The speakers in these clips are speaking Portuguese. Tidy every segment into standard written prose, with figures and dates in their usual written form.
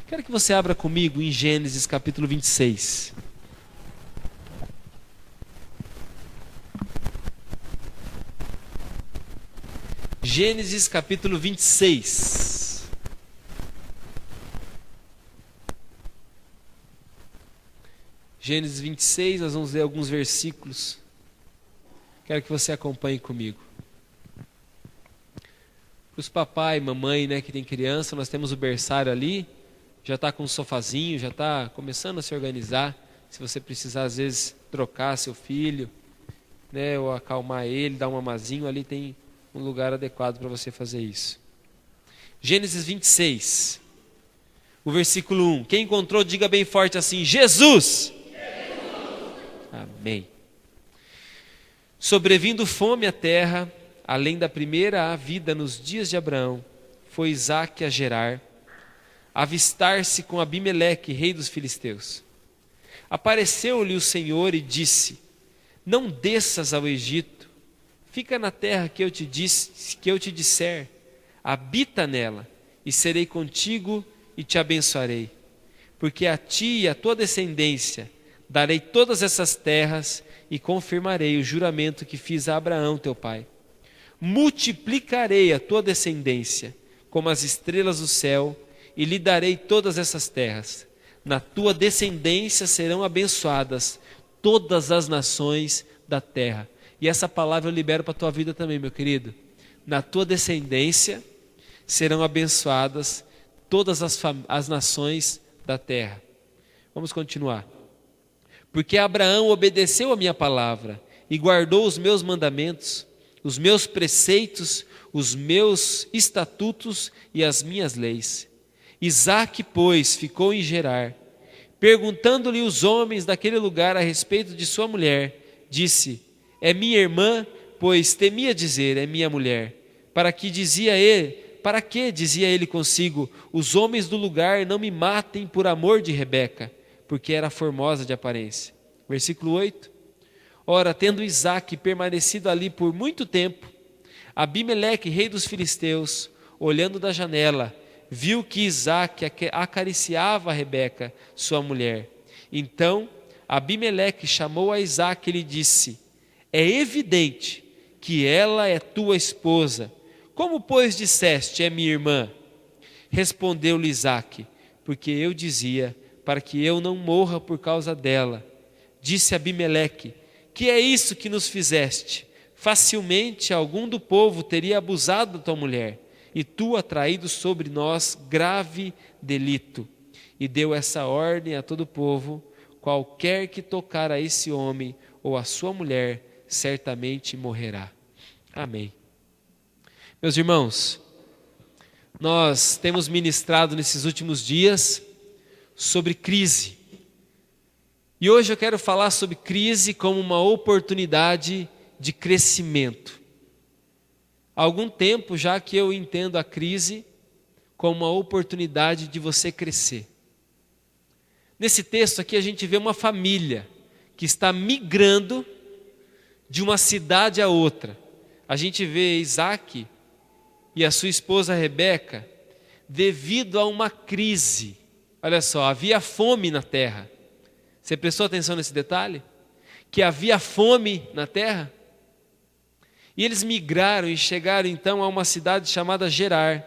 Quero que você abra comigo em Gênesis capítulo 26. Gênesis capítulo 26. Gênesis 26, nós vamos ler alguns versículos. Quero que você acompanhe comigo. Para os papai e mamãe, né, que tem criança, nós temos o berçário ali, já está com um sofazinho, já está começando a se organizar. Se você precisar, às vezes, trocar seu filho, né, ou acalmar ele, dar um mamazinho, ali tem um lugar adequado para você fazer isso. Gênesis 26, o versículo 1. Quem encontrou, diga bem forte assim: Jesus! Amém. Sobrevindo fome à terra, além da primeira à vida nos dias de Abraão, foi Isaque a Gerar, avistar-se com Abimeleque, rei dos filisteus. Apareceu-lhe o Senhor e disse: não desças ao Egito, fica na terra que eu te disser, habita nela, e serei contigo e te abençoarei. Porque a ti e à tua descendência darei todas essas terras e confirmarei o juramento que fiz a Abraão teu pai. Multiplicarei a tua descendência como as estrelas do céu e lhe darei todas essas terras. Na tua descendência serão abençoadas todas as nações da terra. E essa palavra eu libero para a tua vida também, meu querido. Na tua descendência serão abençoadas todas as nações da terra. Vamos continuar. Porque Abraão obedeceu a minha palavra e guardou os meus mandamentos, os meus preceitos, os meus estatutos e as minhas leis. Isaque, pois, ficou em Gerar. Perguntando-lhe os homens daquele lugar a respeito de sua mulher, disse: é minha irmã, pois temia dizer, é minha mulher. Para que dizia ele consigo, os homens do lugar não me matem por amor de Rebeca, porque era formosa de aparência. Versículo 8. Ora, tendo Isaque permanecido ali por muito tempo, Abimeleque, rei dos filisteus, olhando da janela, viu que Isaque acariciava a Rebeca, sua mulher. Então Abimeleque chamou a Isaque e lhe disse: é evidente que ela é tua esposa. Como, pois, disseste, é minha irmã? Respondeu-lhe Isaque: porque eu dizia, para que eu não morra por causa dela. Disse Abimeleque: que é isso que nos fizeste? Facilmente algum do povo teria abusado da tua mulher, e tu atraído sobre nós grave delito. E deu essa ordem a todo o povo: qualquer que tocar a esse homem ou a sua mulher, certamente morrerá. Amém. Meus irmãos, nós temos ministrado nesses últimos dias sobre crise. E hoje eu quero falar sobre crise como uma oportunidade de crescimento. Há algum tempo já que eu entendo a crise como uma oportunidade de você crescer. Nesse texto aqui a gente vê uma família que está migrando de uma cidade a outra. A gente vê Isaque e a sua esposa Rebeca devido a uma crise. Olha só, havia fome na terra. Você prestou atenção nesse detalhe? Que havia fome na terra? E eles migraram e chegaram então a uma cidade chamada Gerar,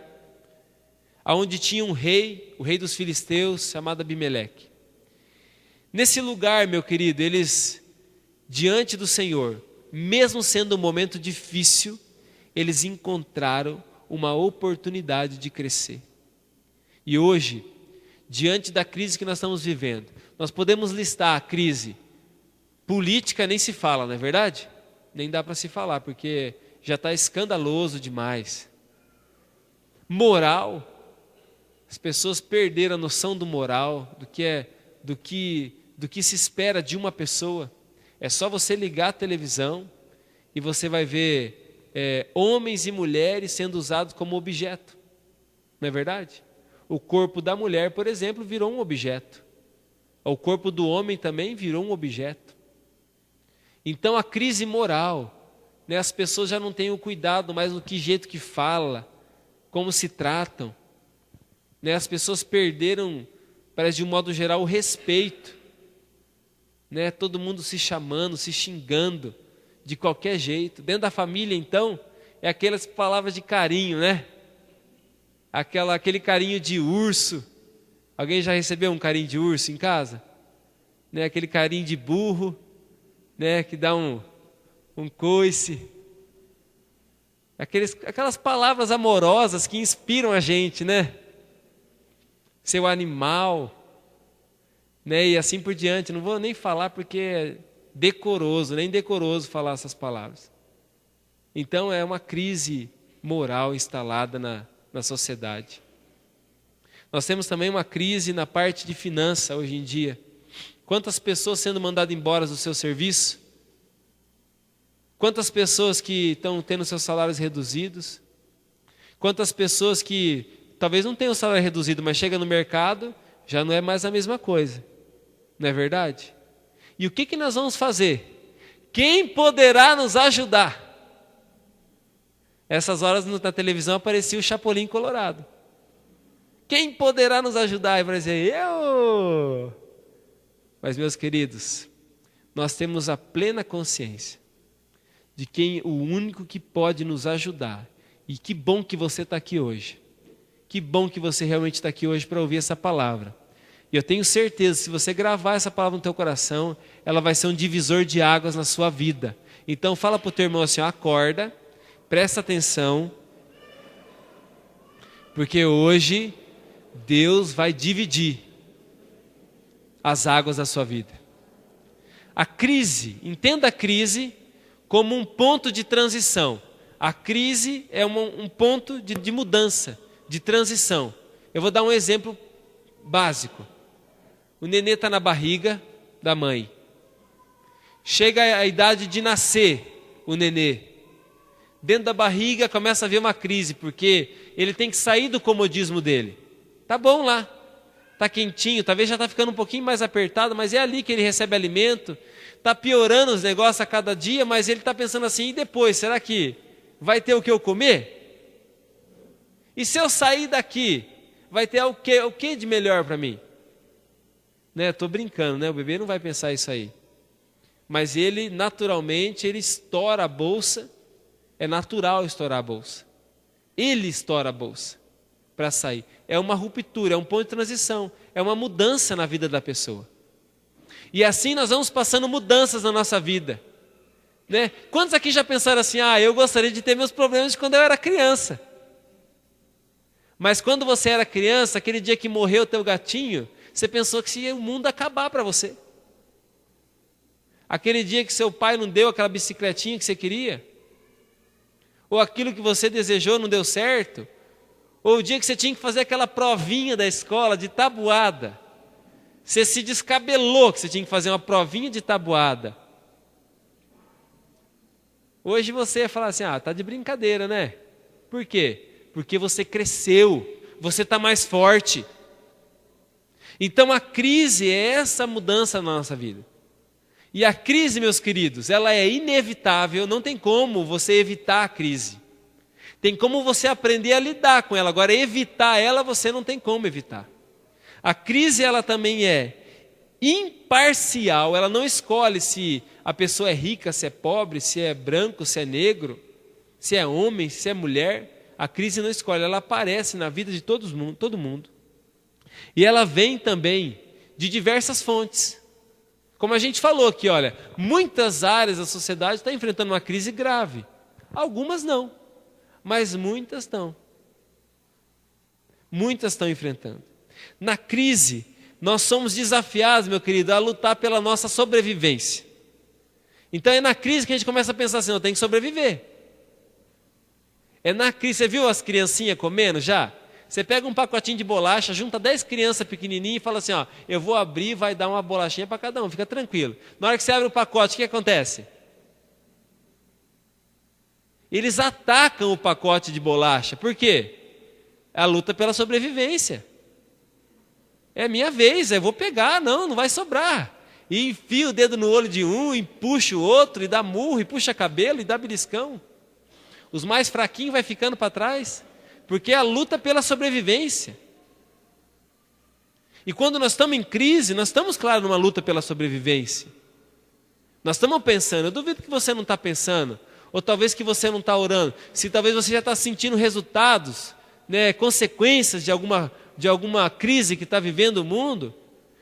onde tinha um rei, o rei dos filisteus, chamado Abimeleque. Nesse lugar, meu querido, eles, diante do Senhor, mesmo sendo um momento difícil, eles encontraram uma oportunidade de crescer. E hoje, diante da crise que nós estamos vivendo, nós podemos listar a crise política, nem se fala, não é verdade? Nem dá para se falar, porque já está escandaloso demais. Moral, as pessoas perderam a noção do moral, do que se espera de uma pessoa. É só você ligar a televisão e você vai ver homens e mulheres sendo usados como objeto. Não é verdade? O corpo da mulher, por exemplo, virou um objeto. O corpo do homem também virou um objeto. Então a crise moral, né, as pessoas já não têm o cuidado mais do que jeito que fala, como se tratam. né? As pessoas perderam, parece de um modo geral, o respeito, né? Todo mundo se chamando, se xingando de qualquer jeito. Dentro da família, então, é aquelas palavras de carinho, né? Aquele carinho de urso. Alguém já recebeu um carinho de urso em casa? Né? Aquele carinho de burro, né? Que dá um coice. Aquelas palavras amorosas que inspiram a gente, né? Seu animal, né? E assim por diante. Não vou nem falar porque é decoroso, nem decoroso falar essas palavras. Então é uma crise moral instalada na sociedade. Nós temos também uma crise na parte de finança hoje em dia. Quantas pessoas sendo mandadas embora do seu serviço? Quantas pessoas que estão tendo seus salários reduzidos? Quantas pessoas que talvez não tenham o salário reduzido, mas chega no mercado, já não é mais a mesma coisa. Não é verdade? E o que nós vamos fazer? Quem poderá nos ajudar? Essas horas na televisão aparecia o Chapolin Colorado. Quem poderá nos ajudar? E vai dizer, eu! Mas, meus queridos, nós temos a plena consciência de quem o único que pode nos ajudar. E que bom que você está aqui hoje. Que bom que você realmente está aqui hoje para ouvir essa palavra. E eu tenho certeza, se você gravar essa palavra no teu coração, ela vai ser um divisor de águas na sua vida. Então fala para o teu irmão assim, acorda, presta atenção, porque hoje Deus vai dividir as águas da sua vida. A crise, entenda a crise como um ponto de transição. A crise é um ponto de mudança, de transição. Eu vou dar um exemplo básico. O nenê está na barriga da mãe. Chega a idade de nascer o nenê. Dentro da barriga começa a haver uma crise, porque ele tem que sair do comodismo dele. Tá bom lá, tá quentinho, talvez já está ficando um pouquinho mais apertado, mas é ali que ele recebe alimento. Está piorando os negócios a cada dia, mas ele está pensando assim, e depois, será que vai ter o que eu comer? E se eu sair daqui, vai ter o que de melhor para mim? Estou brincando, né? O bebê não vai pensar isso aí. Mas ele, naturalmente, ele estoura a bolsa. É natural estourar a bolsa. Ele estoura a bolsa para sair. É uma ruptura, é um ponto de transição. É uma mudança na vida da pessoa. E assim nós vamos passando mudanças na nossa vida. Né? Quantos aqui já pensaram assim, eu gostaria de ter meus problemas de quando eu era criança. Mas quando você era criança, aquele dia que morreu o teu gatinho, você pensou que ia o mundo acabar para você. Aquele dia que seu pai não deu aquela bicicletinha que você queria, ou aquilo que você desejou não deu certo, ou o dia que você tinha que fazer aquela provinha da escola de tabuada, você se descabelou que você tinha que fazer uma provinha de tabuada. Hoje você ia falar assim, tá de brincadeira, né? Por quê? Porque você cresceu, você está mais forte. Então a crise é essa mudança na nossa vida. E a crise, meus queridos, ela é inevitável, não tem como você evitar a crise. Tem como você aprender a lidar com ela. Agora, evitar ela, você não tem como evitar. A crise, ela também é imparcial, ela não escolhe se a pessoa é rica, se é pobre, se é branco, se é negro, se é homem, se é mulher. A crise não escolhe, ela aparece na vida de todo mundo. E ela vem também de diversas fontes. Como a gente falou aqui, olha, muitas áreas da sociedade estão enfrentando uma crise grave. Algumas não, mas muitas estão. Muitas estão enfrentando. Na crise, nós somos desafiados, meu querido, a lutar pela nossa sobrevivência. Então é na crise que a gente começa a pensar assim, eu tenho que sobreviver. É na crise, você viu as criancinhas comendo já? Você pega um pacotinho de bolacha, junta 10 crianças pequenininhas e fala assim, eu vou abrir, vai dar uma bolachinha para cada um, fica tranquilo. Na hora que você abre o pacote, o que acontece? Eles atacam o pacote de bolacha. Por quê? É a luta pela sobrevivência. É minha vez, eu vou pegar, não vai sobrar. E enfia o dedo no olho de um, e puxa o outro, e dá murro, e puxa cabelo, e dá beliscão. Os mais fraquinhos vai ficando para trás. Porque é a luta pela sobrevivência. E quando nós estamos em crise, nós estamos, claro, numa luta pela sobrevivência. Nós estamos pensando, eu duvido que você não está pensando, ou talvez que você não está orando, se talvez você já está sentindo resultados, né, consequências de alguma crise que está vivendo o mundo,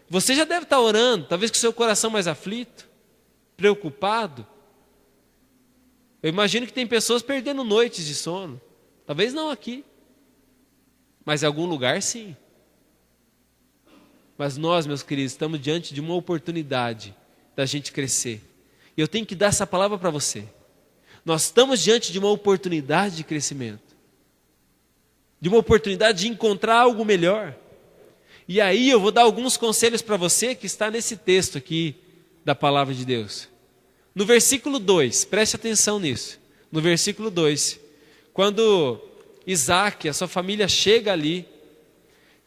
você já deve estar orando, talvez com o seu coração mais aflito, preocupado. Eu imagino que tem pessoas perdendo noites de sono, talvez não aqui, mas em algum lugar sim. Mas nós, meus queridos, estamos diante de uma oportunidade da gente crescer. E eu tenho que dar essa palavra para você. Nós estamos diante de uma oportunidade de crescimento. De uma oportunidade de encontrar algo melhor. E aí eu vou dar alguns conselhos para você que está nesse texto aqui da palavra de Deus. No versículo 2, preste atenção nisso. No versículo 2, quando Isaac, a sua família chega ali,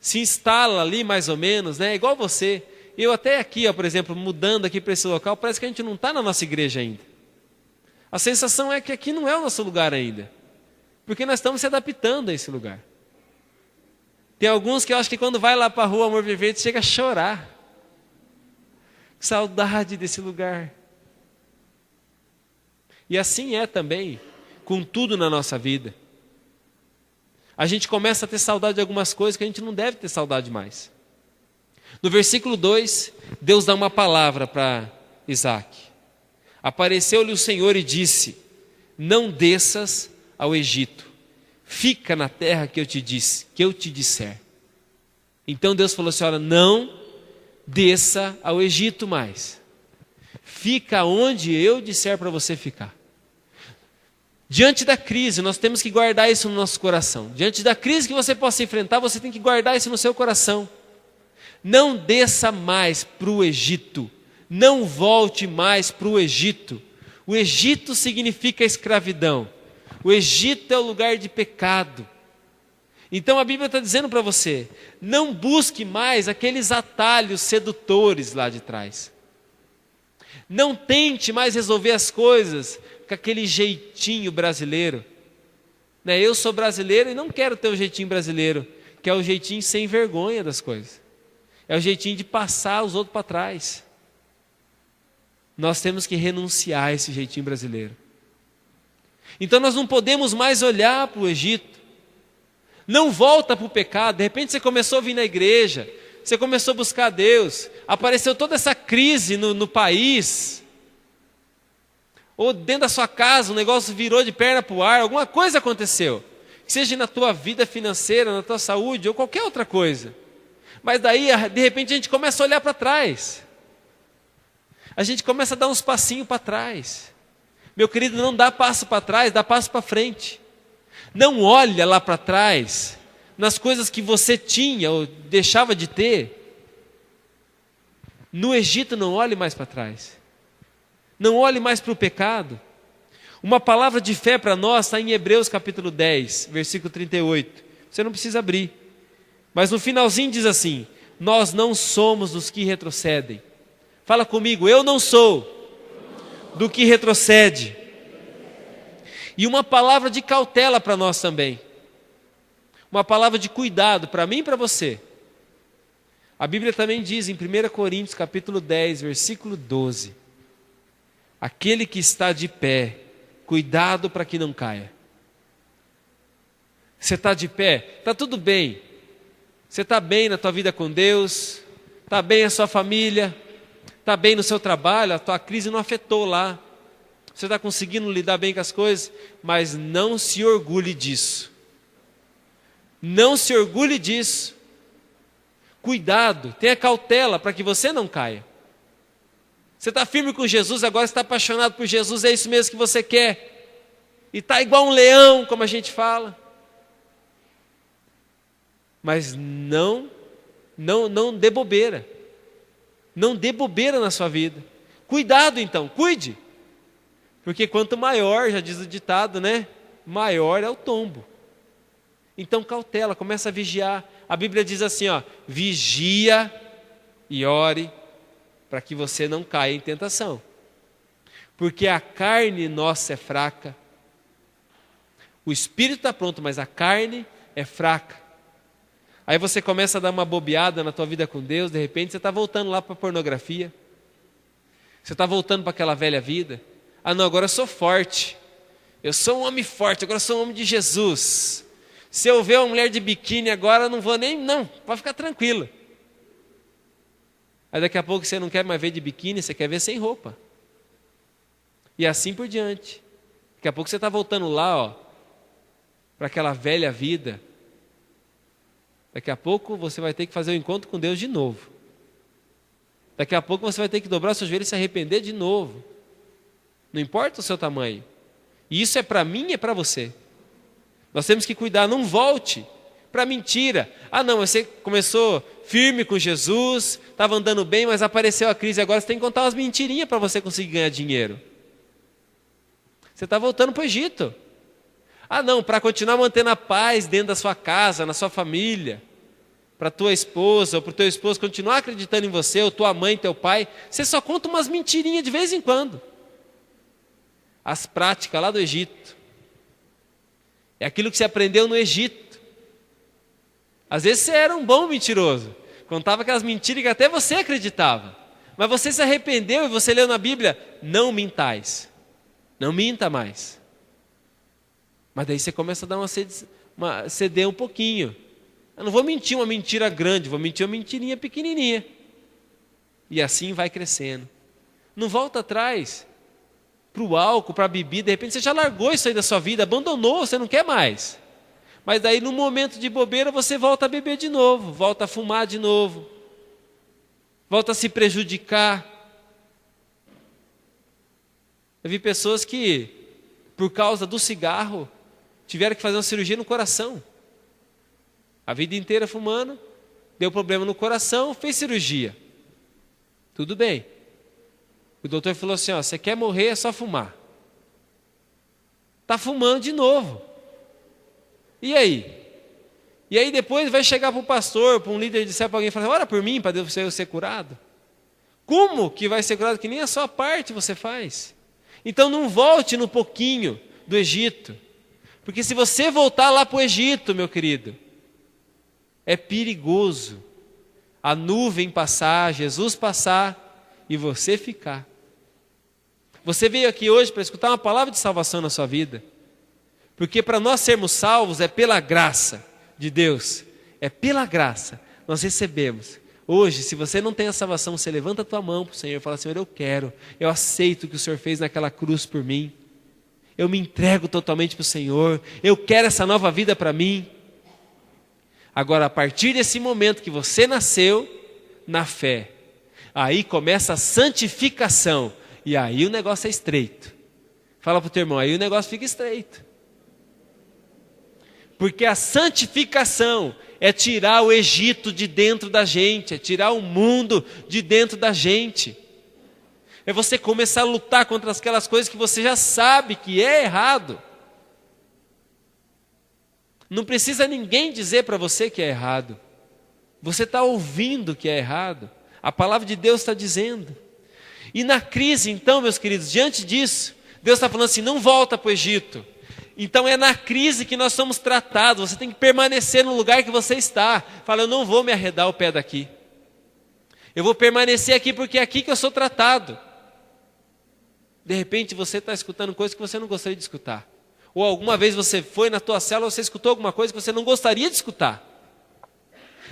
se instala ali mais ou menos, né? Igual você. Eu até aqui, ó, por exemplo, mudando aqui para esse local, parece que a gente não está na nossa igreja ainda. A sensação é que aqui não é o nosso lugar ainda. Porque nós estamos se adaptando a esse lugar. Tem alguns que eu acho que quando vai lá para a rua Amor Vivente, chega a chorar. Saudade desse lugar. E assim é também com tudo na nossa vida. A gente começa a ter saudade de algumas coisas que a gente não deve ter saudade mais. No versículo 2, Deus dá uma palavra para Isaac. Apareceu-lhe o Senhor e disse: não desças ao Egito, fica na terra que eu te disser. Então Deus falou assim: olha, não desça ao Egito mais, fica onde eu disser para você ficar. Diante da crise, nós temos que guardar isso no nosso coração. Diante da crise que você possa enfrentar, você tem que guardar isso no seu coração. Não desça mais para o Egito. Não volte mais para o Egito. O Egito significa escravidão. O Egito é o lugar de pecado. Então a Bíblia está dizendo para você, não busque mais aqueles atalhos sedutores lá de trás. Não tente mais resolver as coisas com aquele jeitinho brasileiro. Né? Eu sou brasileiro e não quero ter o jeitinho brasileiro, que é o jeitinho sem vergonha das coisas. É o jeitinho de passar os outros para trás. Nós temos que renunciar a esse jeitinho brasileiro. Então nós não podemos mais olhar para o Egito. Não volta para o pecado. De repente você começou a vir na igreja, você começou a buscar Deus, apareceu toda essa crise no país, ou dentro da sua casa o negócio virou de perna para o ar, alguma coisa aconteceu, que seja na tua vida financeira, na tua saúde, ou qualquer outra coisa. Mas daí, de repente, a gente começa a olhar para trás. A gente começa a dar uns passinhos para trás. Meu querido, não dá passo para trás, dá passo para frente. Não olha lá para trás, nas coisas que você tinha ou deixava de ter. No Egito, não olhe mais para trás. Não olhe mais para o pecado. Uma palavra de fé para nós está em Hebreus capítulo 10, versículo 38. Você não precisa abrir. Mas no finalzinho diz assim: nós não somos dos que retrocedem. Fala comigo, eu não sou do que retrocede. E uma palavra de cautela para nós também. Uma palavra de cuidado para mim e para você. A Bíblia também diz em 1 Coríntios capítulo 10, versículo 12. Aquele que está de pé, cuidado para que não caia. Você está de pé, está tudo bem. Você está bem na tua vida com Deus, está bem a sua família, está bem no seu trabalho, a tua crise não afetou lá. Você está conseguindo lidar bem com as coisas, mas não se orgulhe disso. Não se orgulhe disso. Cuidado, tenha cautela para que você não caia. Você está firme com Jesus, agora está apaixonado por Jesus, é isso mesmo que você quer. E está igual um leão, como a gente fala. Mas não dê bobeira. Não dê bobeira na sua vida. Cuidado então, cuide. Porque quanto maior, já diz o ditado, né? Maior é o tombo. Então cautela, começa a vigiar. A Bíblia diz assim, ó: vigia e ore para que você não caia em tentação. Porque a carne nossa é fraca. O espírito está pronto, mas a carne é fraca. Aí você começa a dar uma bobeada na tua vida com Deus, de repente você está voltando lá para a pornografia. Você está voltando para aquela velha vida. Ah não, agora eu sou forte. Eu sou um homem forte, agora eu sou um homem de Jesus. Se eu ver uma mulher de biquíni agora, eu não vou nem... Não, pode ficar tranquilo. Aí daqui a pouco você não quer mais ver de biquíni, você quer ver sem roupa. E assim por diante. Daqui a pouco você está voltando lá, para aquela velha vida. Daqui a pouco você vai ter que fazer o encontro com Deus de novo. Daqui a pouco você vai ter que dobrar seus joelhos e se arrepender de novo. Não importa o seu tamanho. E isso é para mim e é para você. Nós temos que cuidar, não volte para mentira. Ah não, você começou firme com Jesus, estava andando bem, mas apareceu a crise, agora você tem que contar umas mentirinhas para você conseguir ganhar dinheiro. Você está voltando para o Egito. Ah não, para continuar mantendo a paz dentro da sua casa, na sua família, para a tua esposa ou para o teu esposo continuar acreditando em você, ou tua mãe, teu pai, você só conta umas mentirinhas de vez em quando. As práticas lá do Egito. É aquilo que você aprendeu no Egito. Às vezes você era um bom mentiroso. Contava aquelas mentiras que até você acreditava. Mas você se arrependeu e você leu na Bíblia, não mintais. Não minta mais. Mas daí você começa a dar ceder um pouquinho. Eu não vou mentir uma mentira grande, vou mentir uma mentirinha pequenininha. E assim vai crescendo. Não volta atrás para o álcool, para a bebida. De repente você já largou isso aí da sua vida, abandonou, você não quer mais. Mas daí no momento de bobeira você volta a beber de novo, volta a fumar de novo, volta a se prejudicar. Eu vi pessoas que, por causa do cigarro, tiveram que fazer uma cirurgia no coração. A vida inteira fumando, deu problema no coração, fez cirurgia. Tudo bem. O doutor falou assim, você quer morrer, é só fumar. Está fumando de novo. E aí? E aí depois vai chegar para um pastor, para um líder de céu, para alguém e falar, ora por mim, para Deus ser curado. Como que vai ser curado? Que nem a sua parte você faz. Então não volte no pouquinho do Egito. Porque se você voltar lá para o Egito, meu querido, é perigoso. A nuvem passar, Jesus passar e você ficar. Você veio aqui hoje para escutar uma palavra de salvação na sua vida. Porque para nós sermos salvos é pela graça de Deus. É pela graça. Nós recebemos. Hoje, se você não tem a salvação, você levanta a tua mão para o Senhor e fala, Senhor, eu quero. Eu aceito o que o Senhor fez naquela cruz por mim. Eu me entrego totalmente para o Senhor. Eu quero essa nova vida para mim. Agora, a partir desse momento que você nasceu na fé, aí começa a santificação. E aí o negócio é estreito. Fala para o teu irmão, aí o negócio fica estreito. Porque a santificação é tirar o Egito de dentro da gente, é tirar o mundo de dentro da gente. É você começar a lutar contra aquelas coisas que você já sabe que é errado. Não precisa ninguém dizer para você que é errado. Você está ouvindo que é errado. A palavra de Deus está dizendo. E na crise, então, meus queridos, diante disso, Deus está falando assim, não volta para o Egito. Então é na crise que nós somos tratados. Você tem que permanecer no lugar que você está. Fala, eu não vou me arredar o pé daqui. Eu vou permanecer aqui porque é aqui que eu sou tratado. De repente você está escutando coisas que você não gostaria de escutar. Ou alguma vez você foi na tua célula, você escutou alguma coisa que você não gostaria de escutar.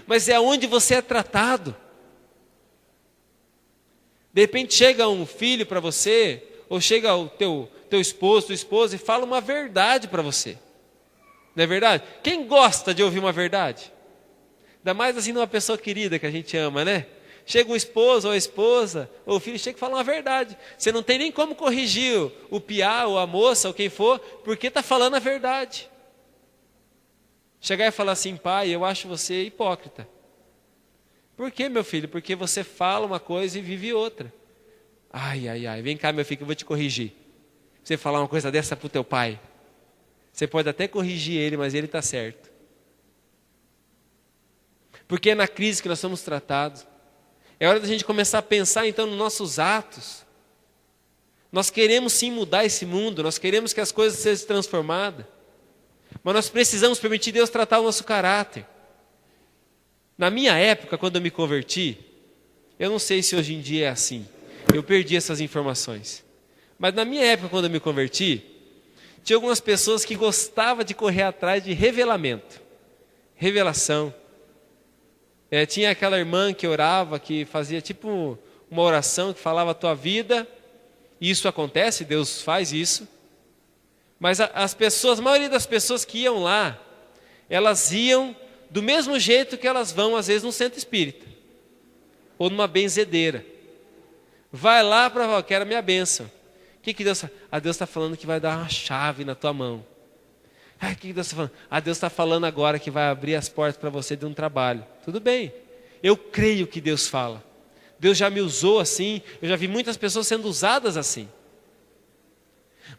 Mas é onde você é tratado. De repente chega um filho para você, ou chega o teu esposo, tua esposa, e fala uma verdade para você. Não é verdade? Quem gosta de ouvir uma verdade? Ainda mais assim numa pessoa querida que a gente ama, né? Chega um esposo ou a esposa, ou o filho, chega e fala uma verdade. Você não tem nem como corrigir o piá, ou a moça, ou quem for, porque está falando a verdade. Chegar e falar assim, pai, eu acho você hipócrita. Por quê, meu filho? Porque você fala uma coisa e vive outra. Ai, vem cá, meu filho, que eu vou te corrigir. Você falar uma coisa dessa para o teu pai. Você pode até corrigir ele, mas ele está certo. Porque é na crise que nós somos tratados. É hora da gente começar a pensar então nos nossos atos. Nós queremos sim mudar esse mundo, nós queremos que as coisas sejam transformadas. Mas nós precisamos permitir Deus tratar o nosso caráter. Na minha época, quando eu me converti, eu não sei se hoje em dia é assim, eu perdi essas informações. Mas na minha época, quando eu me converti, tinha algumas pessoas que gostavam de correr atrás de revelamento, revelação. Tinha aquela irmã que orava, que fazia tipo uma oração, que falava a tua vida, e isso acontece, Deus faz isso. Mas as pessoas, a maioria das pessoas que iam lá, elas iam do mesmo jeito que elas vão, às vezes, num centro espírita, ou numa benzedeira. Vai lá para falar, quero a minha bênção. O que Deus está? Deus está falando que vai dar uma chave na tua mão. O que Deus está falando? Deus está falando agora que vai abrir as portas para você de um trabalho. Tudo bem, eu creio que Deus fala. Deus já me usou assim, eu já vi muitas pessoas sendo usadas assim.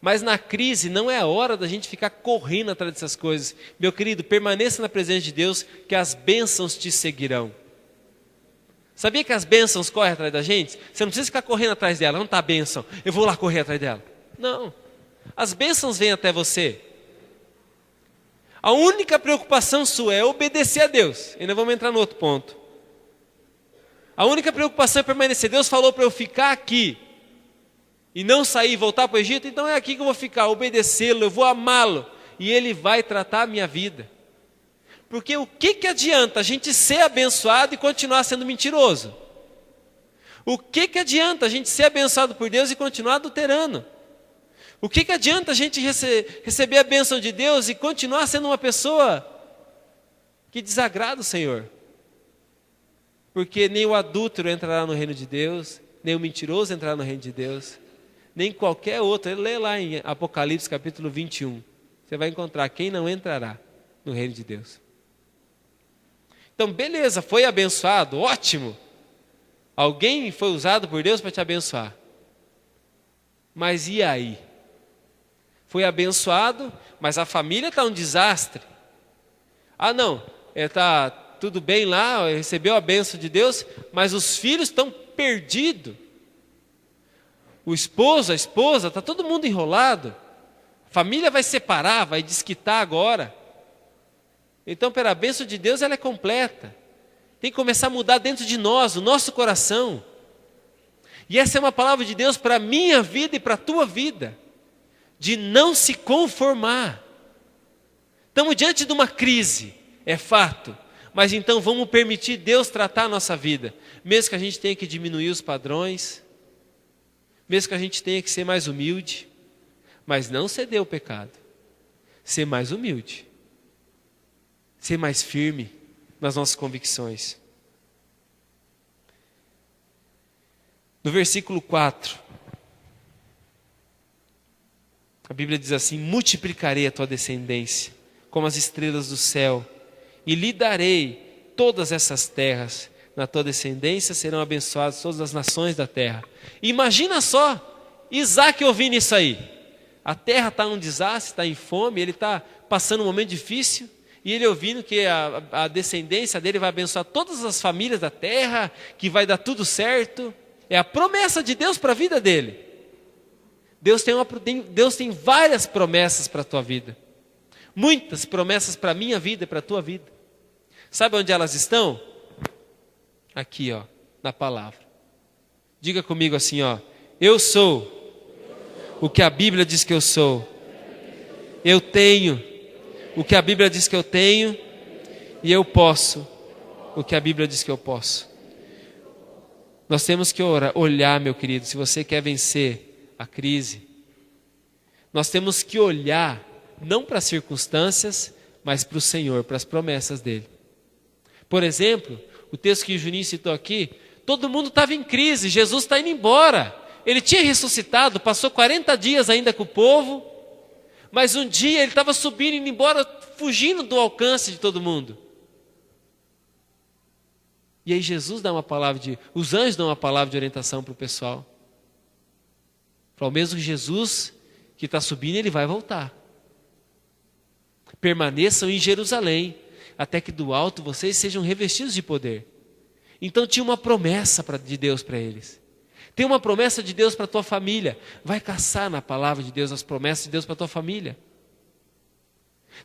Mas na crise não é a hora da gente ficar correndo atrás dessas coisas. Meu querido, permaneça na presença de Deus, que as bênçãos te seguirão. Sabia que as bênçãos correm atrás da gente? Você não precisa ficar correndo atrás dela. Não está a bênção, eu vou lá correr atrás dela. Não, as bênçãos vêm até você. A única preocupação sua é obedecer a Deus. Ainda vamos entrar no outro ponto. A única preocupação é permanecer. Deus falou para eu ficar aqui e não sair e voltar para o Egito, então é aqui que eu vou ficar, obedecê-lo, eu vou amá-lo, e Ele vai tratar a minha vida. Porque o que adianta a gente ser abençoado e continuar sendo mentiroso? O que adianta a gente ser abençoado por Deus e continuar adulterando? O que adianta a gente receber a bênção de Deus e continuar sendo uma pessoa que desagrada o Senhor? Porque nem o adúltero entrará no reino de Deus, nem o mentiroso entrará no reino de Deus, nem qualquer outro. Lê lá em Apocalipse capítulo 21. Você vai encontrar quem não entrará no reino de Deus. Então, beleza, foi abençoado, ótimo. Alguém foi usado por Deus para te abençoar. Mas e aí? Foi abençoado, mas a família está um desastre. Não, está tudo bem lá, recebeu a bênção de Deus, mas os filhos estão perdidos. O esposo, a esposa, está todo mundo enrolado. A família vai separar, vai desquitar agora. Então, a bênção de Deus, ela é completa. Tem que começar a mudar dentro de nós, o nosso coração. E essa é uma palavra de Deus para a minha vida e para a tua vida. De não se conformar. Estamos diante de uma crise, é fato. Mas então vamos permitir Deus tratar a nossa vida. Mesmo que a gente tenha que diminuir os padrões. Mesmo que a gente tenha que ser mais humilde. Mas não ceder ao pecado. Ser mais humilde. Ser mais firme nas nossas convicções. No versículo 4, a Bíblia diz assim: multiplicarei a tua descendência como as estrelas do céu, e lhe darei todas essas terras. Na tua descendência serão abençoadas todas as nações da terra. Imagina só, Isaac ouvindo isso aí. A terra está um desastre, está em fome, ele está passando um momento difícil, e ele ouvindo que a descendência dele vai abençoar todas as famílias da terra, que vai dar tudo certo. É a promessa de Deus para a vida dele. Deus tem várias promessas para a tua vida. Muitas promessas para a minha vida e para a tua vida. Sabe onde elas estão? Aqui, na palavra. Diga comigo assim, eu sou o que a Bíblia diz que eu sou. Eu tenho o que a Bíblia diz que eu tenho, e eu posso o que a Bíblia diz que eu posso. Nós temos que olhar, meu querido, se você quer vencer a crise, nós temos que olhar não para as circunstâncias, mas para o Senhor, para as promessas dele. Por exemplo, o texto que o Juninho citou aqui, todo mundo estava em crise, Jesus está indo embora. Ele tinha ressuscitado, passou 40 dias ainda com o povo, mas um dia ele estava subindo, indo embora, fugindo do alcance de todo mundo. E aí Jesus dá uma palavra os anjos dão uma palavra de orientação para o pessoal. Para o mesmo Jesus que está subindo, ele vai voltar. Permaneçam em Jerusalém, até que do alto vocês sejam revestidos de poder. Então tinha uma promessa de Deus para eles. Tem uma promessa de Deus para a tua família. Vai caçar na palavra de Deus as promessas de Deus para a tua família.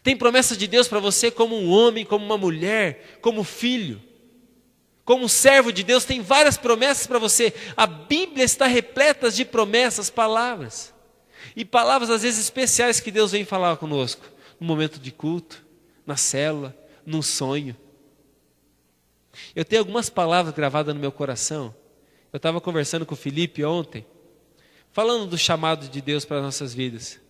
Tem promessa de Deus para você como um homem, como uma mulher, como filho. Como servo de Deus, tem várias promessas para você. A Bíblia está repleta de promessas, palavras. E palavras às vezes especiais que Deus vem falar conosco. No momento de culto, na célula, num sonho. Eu tenho algumas palavras gravadas no meu coração. Eu estava conversando com o Felipe ontem, falando do chamado de Deus para as nossas vidas.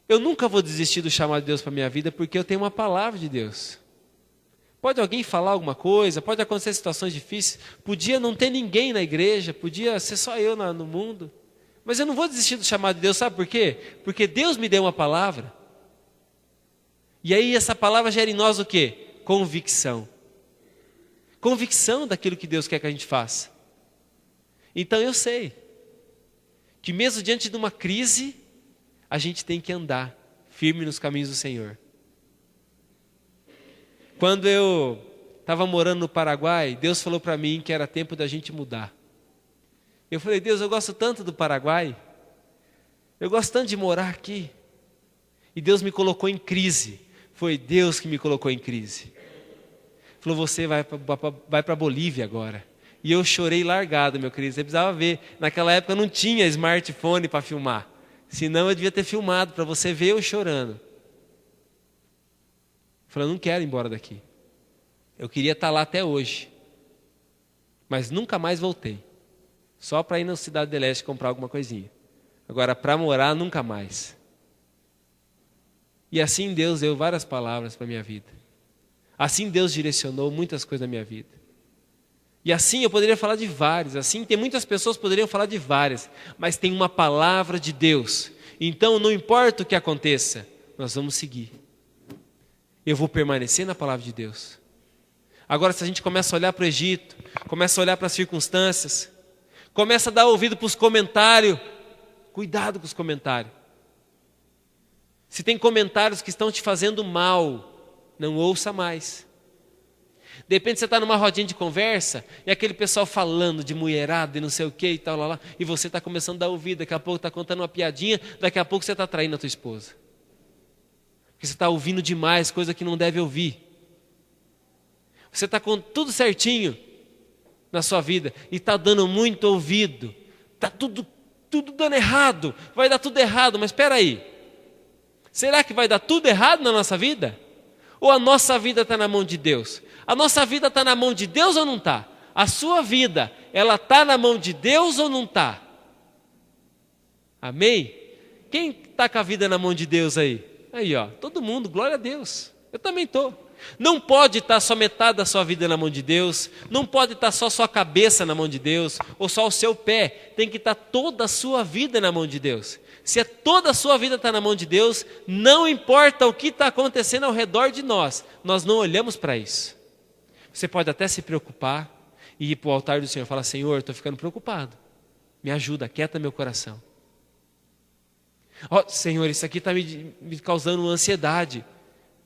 Eu nunca vou desistir do chamado de Deus para a minha vida, porque eu tenho uma palavra de Deus. Pode alguém falar alguma coisa, pode acontecer situações difíceis, podia não ter ninguém na igreja, podia ser só eu no mundo. Mas eu não vou desistir do chamado de Deus, sabe por quê? Porque Deus me deu uma palavra. E aí essa palavra gera em nós o quê? Convicção. Convicção daquilo que Deus quer que a gente faça. Então eu sei que mesmo diante de uma crise, a gente tem que andar firme nos caminhos do Senhor. Quando eu estava morando no Paraguai, Deus falou para mim que era tempo da gente mudar. Eu falei, Deus, eu gosto tanto do Paraguai, eu gosto tanto de morar aqui. E Deus me colocou em crise, foi Deus que me colocou em crise. Falou, você vai para a Bolívia agora. E eu chorei largado, meu querido, você precisava ver. Naquela época não tinha smartphone para filmar, senão eu devia ter filmado para você ver eu chorando. Falei, eu não quero ir embora daqui. Eu queria estar lá até hoje. Mas nunca mais voltei. Só para ir na Cidade do Leste comprar alguma coisinha. Agora, para morar, nunca mais. E assim Deus deu várias palavras para a minha vida. Assim Deus direcionou muitas coisas na minha vida. E assim eu poderia falar de várias. Assim tem muitas pessoas que poderiam falar de várias. Mas tem uma palavra de Deus. Então não importa o que aconteça, nós vamos seguir. Eu vou permanecer na palavra de Deus. Agora, se a gente começa a olhar para o Egito, começa a olhar para as circunstâncias, começa a dar ouvido para os comentários, cuidado com os comentários. Se tem comentários que estão te fazendo mal, não ouça mais. De repente você está numa rodinha de conversa, e aquele pessoal falando de mulherada e não sei o que e tal, lá, e você está começando a dar ouvido, daqui a pouco está contando uma piadinha, daqui a pouco você está traindo a tua esposa. Porque você está ouvindo demais, coisa que não deve ouvir. Você está com tudo certinho na sua vida e está dando muito ouvido. Está tudo dando errado. Vai dar tudo errado, mas espera aí. Será que vai dar tudo errado na nossa vida? Ou a nossa vida está na mão de Deus? A nossa vida está na mão de Deus ou não está? A sua vida, ela está na mão de Deus ou não está? Amém? Quem está com a vida na mão de Deus aí? Aí, ó, todo mundo, glória a Deus. Eu também estou. Não pode estar só metade da sua vida na mão de Deus. Não pode estar só sua cabeça na mão de Deus. Ou só o seu pé. Tem que estar toda a sua vida na mão de Deus. Se toda a sua vida está na mão de Deus, não importa o que está acontecendo ao redor de nós, nós não olhamos para isso. Você pode até se preocupar e ir para o altar do Senhor e falar, Senhor, estou ficando preocupado. Me ajuda, aquieta meu coração. Oh, Senhor, isso aqui está me causando uma ansiedade.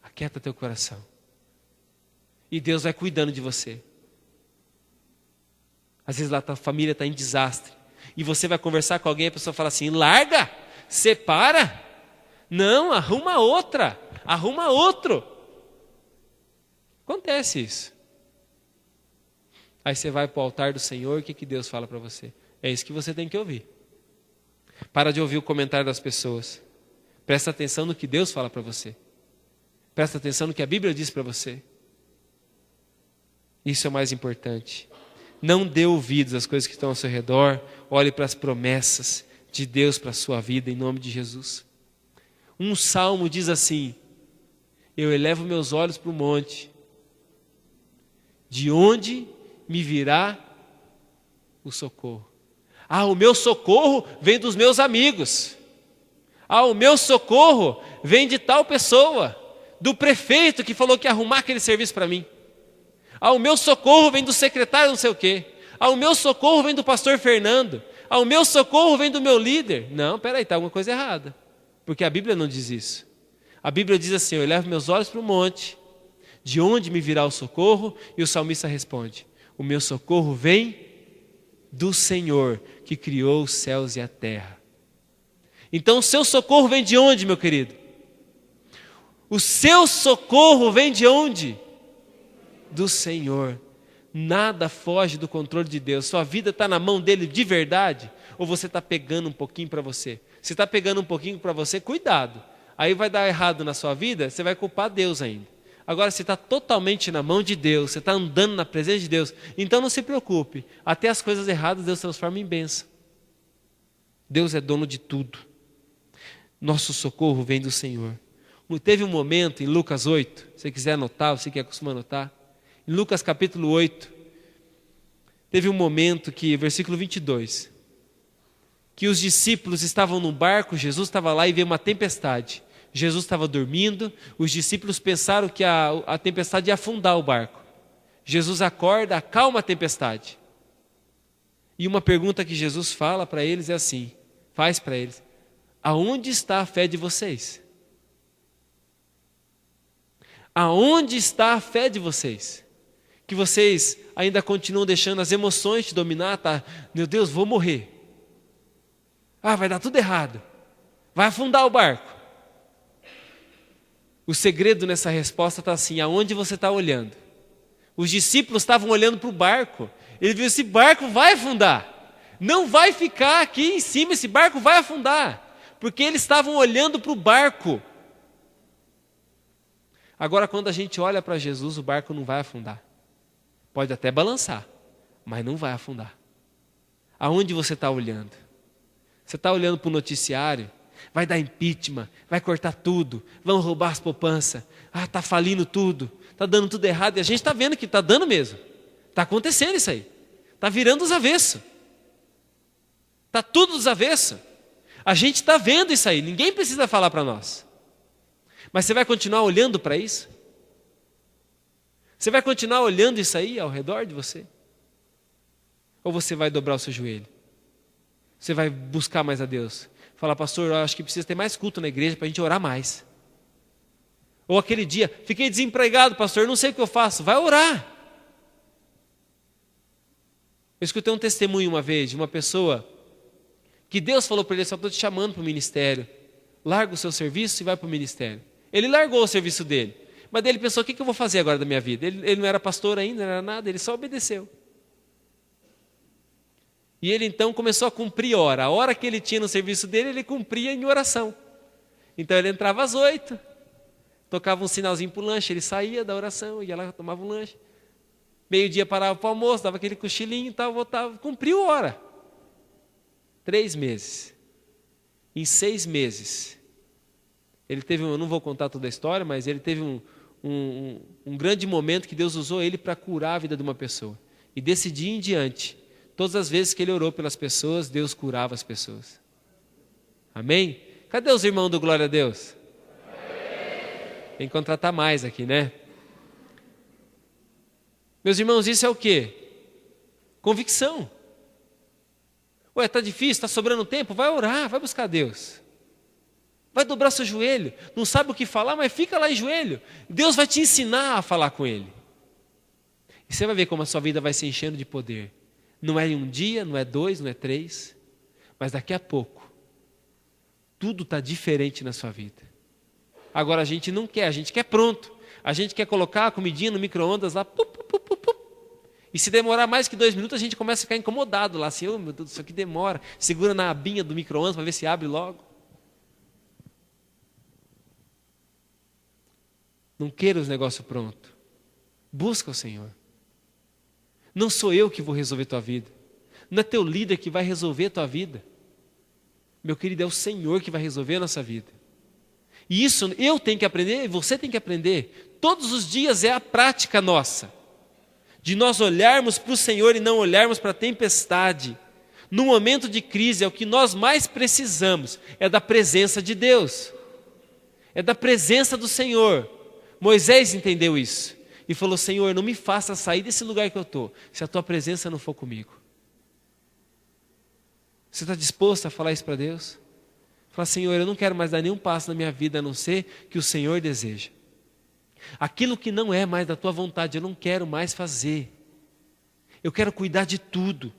Aquieta teu coração. E Deus vai cuidando de você. Às vezes lá a tua família está em desastre. E você vai conversar com alguém e a pessoa fala assim, larga, separa. Não, arruma outra, arruma outro. Acontece isso. Aí você vai para o altar do Senhor, o que Deus fala para você? É isso que você tem que ouvir. Para de ouvir o comentário das pessoas. Presta atenção no que Deus fala para você. Presta atenção no que a Bíblia diz para você. Isso é o mais importante. Não dê ouvidos às coisas que estão ao seu redor. Olhe para as promessas de Deus para a sua vida, em nome de Jesus. Um salmo diz assim, eu elevo meus olhos para o monte. De onde me virá o socorro? Ah, o meu socorro vem dos meus amigos. Ah, o meu socorro vem de tal pessoa, do prefeito que falou que ia arrumar aquele serviço para mim. Ah, o meu socorro vem do secretário não sei o quê. Ah, o meu socorro vem do pastor Fernando. Ah, o meu socorro vem do meu líder. Não, peraí, está alguma coisa errada. Porque a Bíblia não diz isso. A Bíblia diz assim, eu elevo meus olhos para o monte, de onde me virá o socorro? E o salmista responde, o meu socorro vem do Senhor, que criou os céus e a terra. Então o seu socorro vem de onde, meu querido? O seu socorro vem de onde? do Senhor. Nada foge do controle de Deus. Sua vida está na mão dele de verdade? Ou você está pegando um pouquinho para você? Se está pegando um pouquinho para você, cuidado. Aí vai dar errado na sua vida, você vai culpar Deus ainda. Agora, se está totalmente na mão de Deus, você está andando na presença de Deus, então não se preocupe. Até as coisas erradas Deus transforma em bênção. Deus é dono de tudo. Nosso socorro vem do Senhor. Teve um momento em Lucas 8, se você quiser anotar, você que costuma anotar. Em Lucas capítulo 8, teve um momento que, versículo 22, que os discípulos estavam no barco, Jesus estava lá e veio uma tempestade. Jesus estava dormindo, os discípulos pensaram que a tempestade ia afundar o barco. Jesus acorda, acalma a tempestade. E uma pergunta que Jesus fala para eles é assim, faz para eles: aonde está a fé de vocês? Aonde está a fé de vocês? Que vocês ainda continuam deixando as emoções te dominar, tá? Meu Deus, vou morrer. Vai dar tudo errado. Vai afundar o barco. O segredo nessa resposta está assim: aonde você está olhando? Os discípulos estavam olhando para o barco. Ele viu: esse barco vai afundar. Não vai ficar aqui em cima, esse barco vai afundar. Porque eles estavam olhando para o barco. Agora, quando a gente olha para Jesus, o barco não vai afundar. Pode até balançar, mas não vai afundar. Aonde você está olhando? Você está olhando para o noticiário? Vai dar impeachment, vai cortar tudo, vão roubar as poupanças. Está falindo tudo, está dando tudo errado. E a gente está vendo que está dando mesmo. Está acontecendo isso aí. Está virando os avessos. Está tudo dos avessos. A gente está vendo isso aí, ninguém precisa falar para nós. Mas você vai continuar olhando para isso? Você vai continuar olhando isso aí ao redor de você? Ou você vai dobrar o seu joelho? Você vai buscar mais a Deus? Falar: pastor, eu acho que precisa ter mais culto na igreja para a gente orar mais. Ou aquele dia: fiquei desempregado, pastor, não sei o que eu faço. Vai orar. Eu escutei um testemunho uma vez de uma pessoa que Deus falou para ele: só estou te chamando para o ministério. Larga o seu serviço e vai para o ministério. Ele largou o serviço dele. Mas ele pensou: o que eu vou fazer agora da minha vida? Ele não era pastor ainda, não era nada, ele só obedeceu. E ele então começou a cumprir hora. A hora que ele tinha no serviço dele, ele cumpria em oração. Então ele entrava às 8, tocava um sinalzinho para o lanche, ele saía da oração, ia lá, tomava um lanche. Meio-dia parava para o almoço, dava aquele cochilinho e tal, voltava, cumpriu hora. 3 meses. Em 6 meses, ele teve, eu não vou contar toda a história, mas ele teve um grande momento que Deus usou ele para curar a vida de uma pessoa. E desse dia em diante, todas as vezes que ele orou pelas pessoas, Deus curava as pessoas. Amém? Cadê os irmãos do Glória a Deus? Amém. Tem que contratar mais aqui, né? Meus irmãos, isso é o quê? Convicção. Ué, está difícil, está sobrando tempo? Vai orar, vai buscar Deus. Vai dobrar seu joelho. Não sabe o que falar, mas fica lá em joelho. Deus vai te ensinar a falar com Ele. E você vai ver como a sua vida vai se enchendo de poder. Não é em um dia, não é 2, não é 3. Mas daqui a pouco, tudo está diferente na sua vida. Agora a gente não quer, a gente quer pronto. A gente quer colocar a comidinha no micro-ondas lá. E se demorar mais que 2 minutos, a gente começa a ficar incomodado lá. Assim: oh, meu Deus, isso aqui demora. Segura na abinha do micro-ondas para ver se abre logo. Não queira os negócios prontos. Busca o Senhor. Não sou eu que vou resolver tua vida. Não é teu líder que vai resolver a tua vida. Meu querido, é o Senhor que vai resolver a nossa vida. E isso eu tenho que aprender e você tem que aprender. Todos os dias é a prática nossa. De nós olharmos para o Senhor e não olharmos para a tempestade. No momento de crise, é o que nós mais precisamos. É da presença de Deus. É da presença do Senhor. Moisés entendeu isso. E falou: Senhor, não me faça sair desse lugar que eu estou, se a tua presença não for comigo. Você está disposto a falar isso para Deus? Fala: Senhor, eu não quero mais dar nenhum passo na minha vida, a não ser que o Senhor deseja. Aquilo que não é mais da tua vontade, eu não quero mais fazer. Eu quero cuidar de tudo.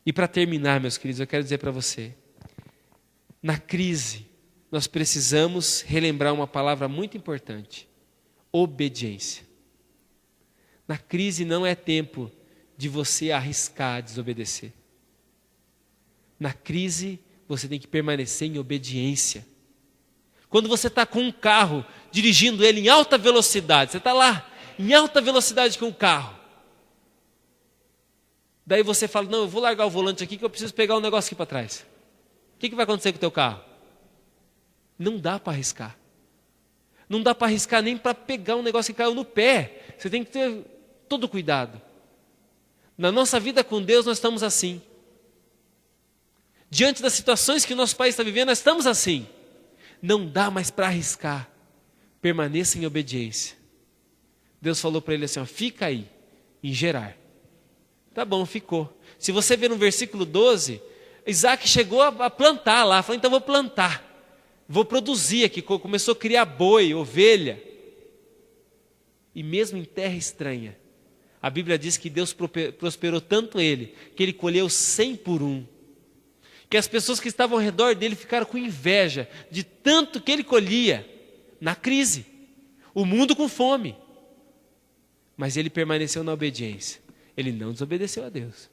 E para terminar, meus queridos, eu quero dizer para você, na crise, nós precisamos relembrar uma palavra muito importante: obediência. Na crise não é tempo de você arriscar desobedecer. Na crise, você tem que permanecer em obediência. Quando você está com um carro, dirigindo ele em alta velocidade, você está lá, em alta velocidade com o carro. Daí você fala, não, eu vou largar o volante aqui que eu preciso pegar um negócio aqui para trás. O que vai acontecer com o teu carro? Não dá para arriscar. Não dá para arriscar nem para pegar um negócio que caiu no pé. Você tem que ter todo cuidado. Na nossa vida com Deus nós estamos assim. Diante das situações que o nosso país está vivendo, nós estamos assim. Não dá mais para arriscar. Permaneça em obediência. Deus falou para ele assim, ó, fica aí, em Gerar. Tá bom, ficou. Se você ver no versículo 12, Isaac chegou a plantar lá, falou, então vou plantar. Vou produzir aqui, começou a criar boi, ovelha. E mesmo em terra estranha, a Bíblia diz que Deus prosperou tanto ele, que ele colheu 100 por 1. Que as pessoas que estavam ao redor dele ficaram com inveja de tanto que ele colhia na crise. O mundo com fome. Mas ele permaneceu na obediência. Ele não desobedeceu a Deus.